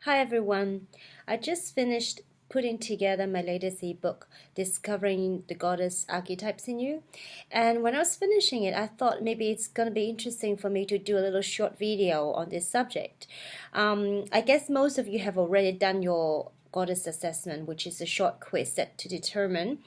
Hi everyone. I just finished putting together my latest ebook, Discovering the Goddess Archetypes in You. And when I was finishing it, I thought maybe it's going to be interesting for me to do a little short video on this subject. I guess most of you have already done your goddess assessment, which is a short quiz set to determine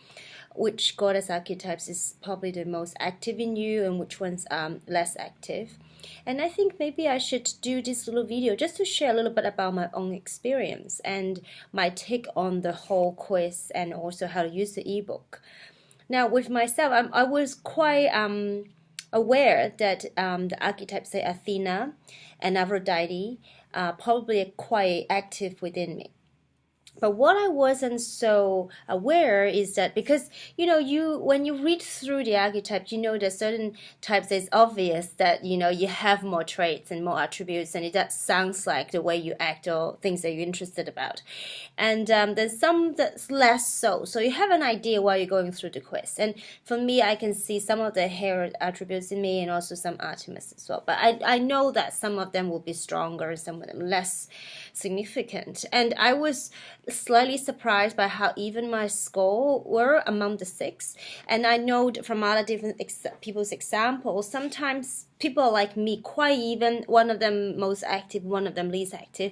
which goddess archetypes is probably the most active in you and which ones are less active. And I think maybe I should do this little video just to share a little bit about my own experience and my take on the whole quiz and also how to use the ebook. Now, with myself, I was quite aware that the archetypes, say Athena and Aphrodite, are probably quite active within me. But what I wasn't so aware is that because you when you read through the archetypes, that certain types it's obvious that you have more traits and more attributes, and that sounds like the way you act or things that you're interested about. And there's some that's less so. So you have an idea while you're going through the quiz. And for me, I can see some of the hair attributes in me and also some Artemis as well. But I know that some of them will be stronger and some of them less significant. And I was slightly surprised by how even my score were among the six. And I know from other different people's examples, sometimes people are like me, quite even, one of them most active, one of them least active.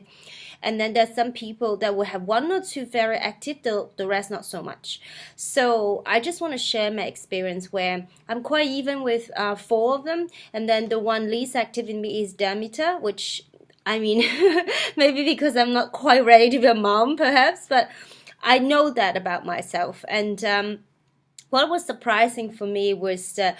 And then there's some people that will have one or two very active, the rest not so much. So I just want to share my experience where I'm quite even with four of them. And then the one least active in me is Demeter, which maybe because I'm not quite ready to be a mom, perhaps, but I know that about myself. And what was surprising for me was that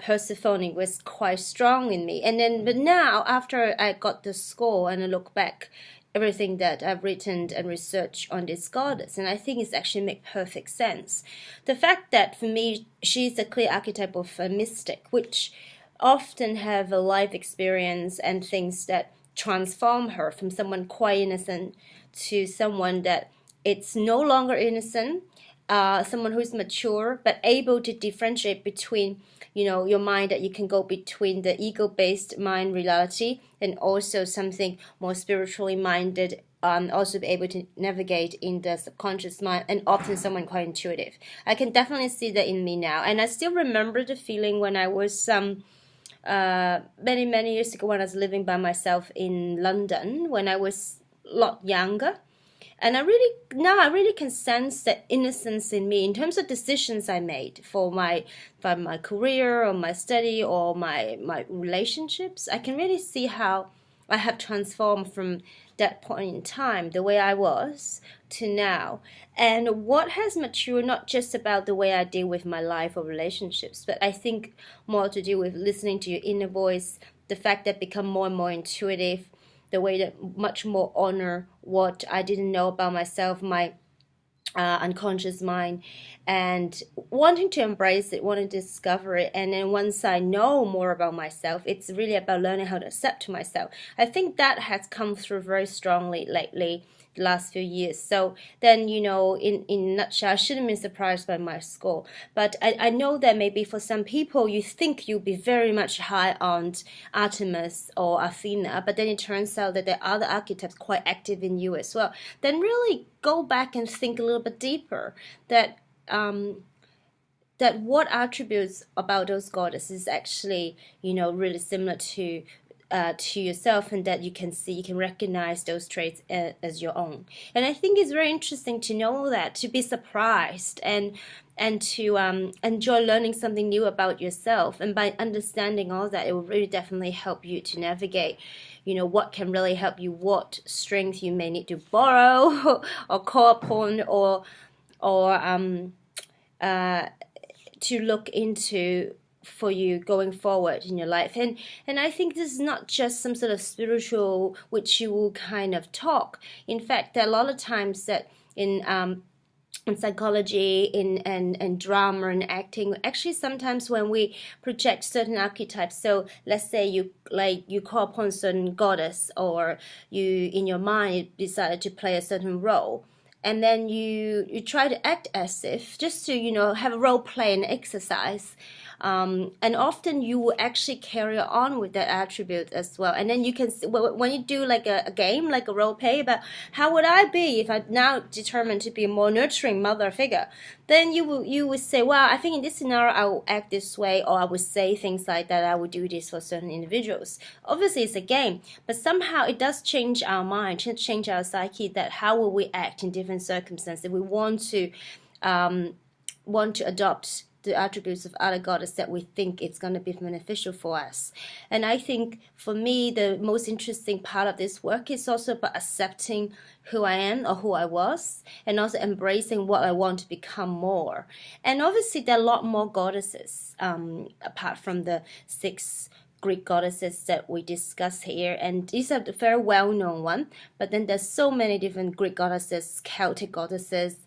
Persephone was quite strong in me. But now, after I got the score and I look back, everything that I've written and researched on this goddess, and I think it's actually make perfect sense. The fact that for me, she's a clear archetype of a mystic, which often have a life experience and things that transform her from someone quite innocent to someone that it's no longer innocent, someone who's mature but able to differentiate between your mind, that you can go between the ego-based mind reality and also something more spiritually minded, also be able to navigate in the subconscious mind, and often someone quite intuitive. I can definitely see that in me now, and I still remember the feeling when I was many years ago when I was living by myself in London when I was a lot younger. And I really can sense that innocence in me in terms of decisions I made for my career or my study or my relationships. I can really see how I have transformed from that point in time, the way I was, to now. And what has matured, not just about the way I deal with my life or relationships, but I think more to do with listening to your inner voice, the fact that I become more and more intuitive, the way that much more honor what I didn't know about myself, my unconscious mind, and wanting to embrace it, wanting to discover it. And then once I know more about myself, it's really about learning how to accept myself. I think that has come through very strongly lately, the last few years. So then, in a nutshell, I shouldn't be surprised by my score. But I know that maybe for some people, you think you'll be very much high on Artemis or Athena, but then it turns out that there are other archetypes quite active in you as well. Then really go back and think a little bit deeper that that what attributes about those goddesses actually, really similar to yourself, and that you can recognize those traits as your own. And I think it's very interesting to know that, to be surprised and to enjoy learning something new about yourself. And by understanding all that, it will really definitely help you to navigate what can really help you, what strength you may need to borrow or call upon, or to look into for you going forward in your life. And I think this is not just some sort of spiritual which you will kind of talk. In fact, there are a lot of times that in psychology, and drama and acting, actually sometimes when we project certain archetypes, so let's say you call upon a certain goddess, or you in your mind you decided to play a certain role, and then you try to act as if, just to have a role play and exercise, And often you will actually carry on with that attribute as well. And then you can, when you do like a game, like a role play about how would I be if I now determined to be a more nurturing mother figure, then you would say, well, I think in this scenario I will act this way, or I would say things like that, I would do this for certain individuals. Obviously it's a game, but somehow it does change our mind, change our psyche, that how will we act in different circumstances. We want to adopt the attributes of other goddesses that we think it's going to be beneficial for us. And I think for me, the most interesting part of this work is also about accepting who I am or who I was, and also embracing what I want to become more. And obviously there are a lot more goddesses apart from the 6 Greek goddesses that we discuss here, and these are the very well-known one. But then there's so many different Greek goddesses, Celtic goddesses,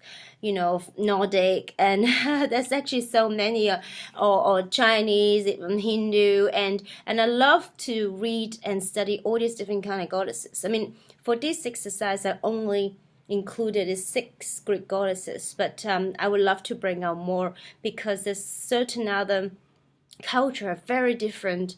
Nordic, and there's actually so many, or Chinese, even Hindu, and I love to read and study all these different kind of goddesses. I mean, for this exercise, I only included is 6 Greek goddesses, but I would love to bring out more, because there's certain other culture, very different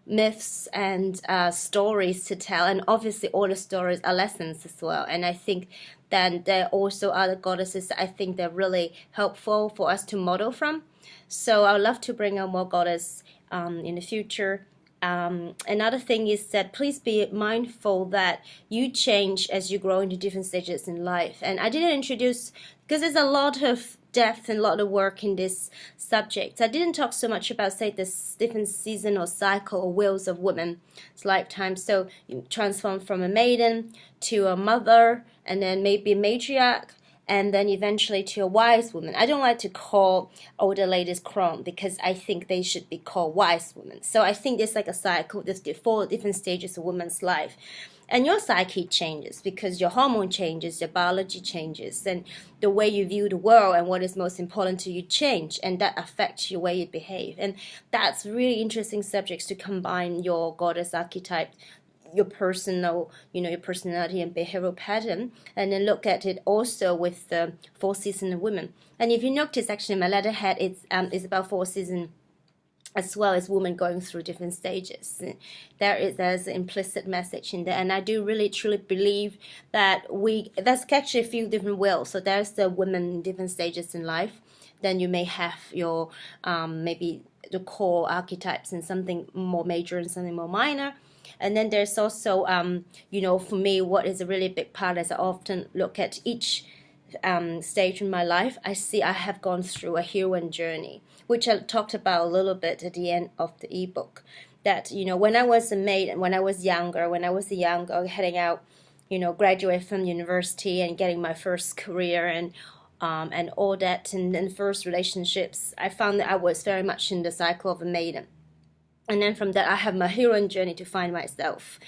myths and stories to tell, and obviously all the stories are lessons as well. And I think that there are also other goddesses that I think they're really helpful for us to model from. So I would love to bring out more goddess in the future. Another thing is that please be mindful that you change as you grow into different stages in life. And I didn't introduce, because there's a lot of depth and a lot of work in this subject. I didn't talk so much about, say, this different season or cycle or wheels of women's lifetime. So you transform from a maiden to a mother, and then maybe a matriarch, and then eventually to a wise woman. I don't like to call older ladies crone, because I think they should be called wise women. So I think there's like a cycle, there's 4 different stages of women's life. And your psyche changes because your hormone changes, your biology changes, and the way you view the world and what is most important to you change, and that affects your way you behave. And that's really interesting subjects to combine your goddess archetype, your personal, your personality and behavioral pattern, and then look at it also with the 4 seasons of women. And if you notice, actually, my letterhead is about 4 seasons as well as women going through different stages. There's an implicit message in there, and I do really truly believe that there's actually a few different wills. So there's the women in different stages in life. Then you may have your maybe the core archetypes and something more major and something more minor. And then there's also for me, what is a really big part is I often look at each stage in my life. I see I have gone through a heroine journey, which I talked about a little bit at the end of the ebook. That when I was a maid and when I was a young girl heading out, graduate from university and getting my first career and all that, and then first relationships, I found that I was very much in the cycle of a maiden. And then from that, I have my heroine journey to find myself.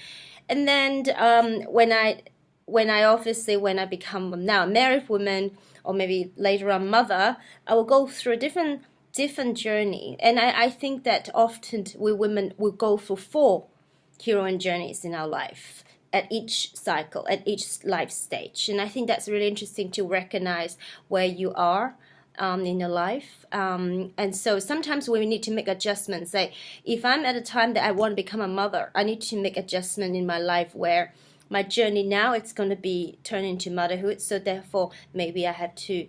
And then when I become now a married woman, or maybe later on mother, I will go through a different journey. And I think that often we women will go through 4 heroine journeys in our life at each cycle, at each life stage. And I think that's really interesting to recognize where you are in your life. And so sometimes we need to make adjustments. Say, if I'm at a time that I want to become a mother, I need to make adjustment in my life where my journey now it's going to be turned into motherhood. So therefore, maybe I have to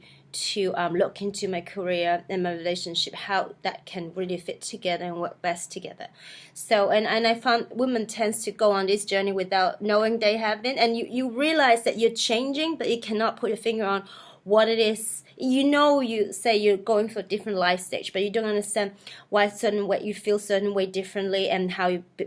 look into my career and my relationship, how that can really fit together and work best together. So, and I found women tends to go on this journey without knowing they have been, and you realize that you're changing, but you cannot put a finger on what it is. You say you're going for a different life stage, but you don't understand why certain way you feel certain way differently, and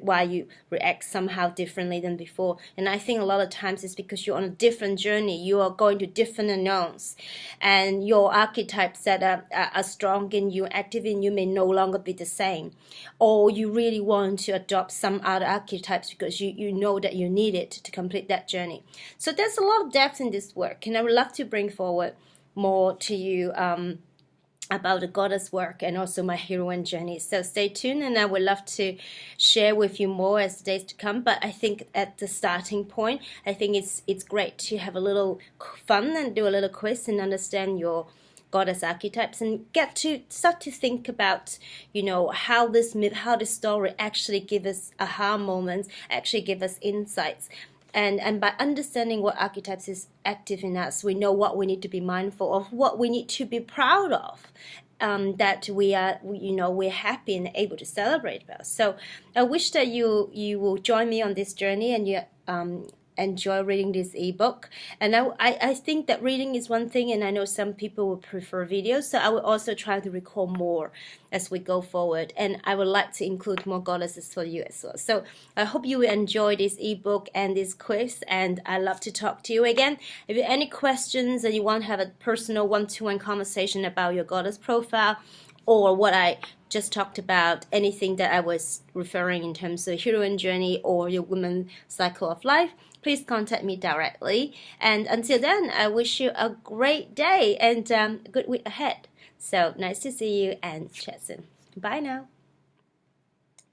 why you react somehow differently than before. And I think a lot of times it's because you're on a different journey. You are going to different unknowns, and your archetypes that are strong in you, active in you, may no longer be the same, or you really want to adopt some other archetypes because you know that you need it to complete that journey. So there's a lot of depth in this work, and I would love to bring forward more to you about the goddess work and also my heroine journey. So stay tuned, and I would love to share with you more as the days to come. But I think at the starting point, I think it's great to have a little fun and do a little quiz and understand your goddess archetypes and get to start to think about, you know, how this myth, how this story actually give us aha moments, actually give us insights. And by understanding what archetypes is active in us, we know what we need to be mindful of, what we need to be proud of, that we are, you know, we're happy and able to celebrate about. So I wish that you will join me on this journey and you enjoy reading this ebook. And I think that reading is one thing, and I know some people will prefer videos, so I will also try to record more as we go forward, and I would like to include more goddesses for you as well. So I hope you will enjoy this ebook and this quiz, and I love to talk to you again. If you have any questions and you want to have a personal one-to-one conversation about your goddess profile, or what I just talked about, anything that I was referring in terms of heroine journey or your woman cycle of life, please contact me directly. And until then, I wish you a great day and a good week ahead. So nice to see you and chat soon. Bye now.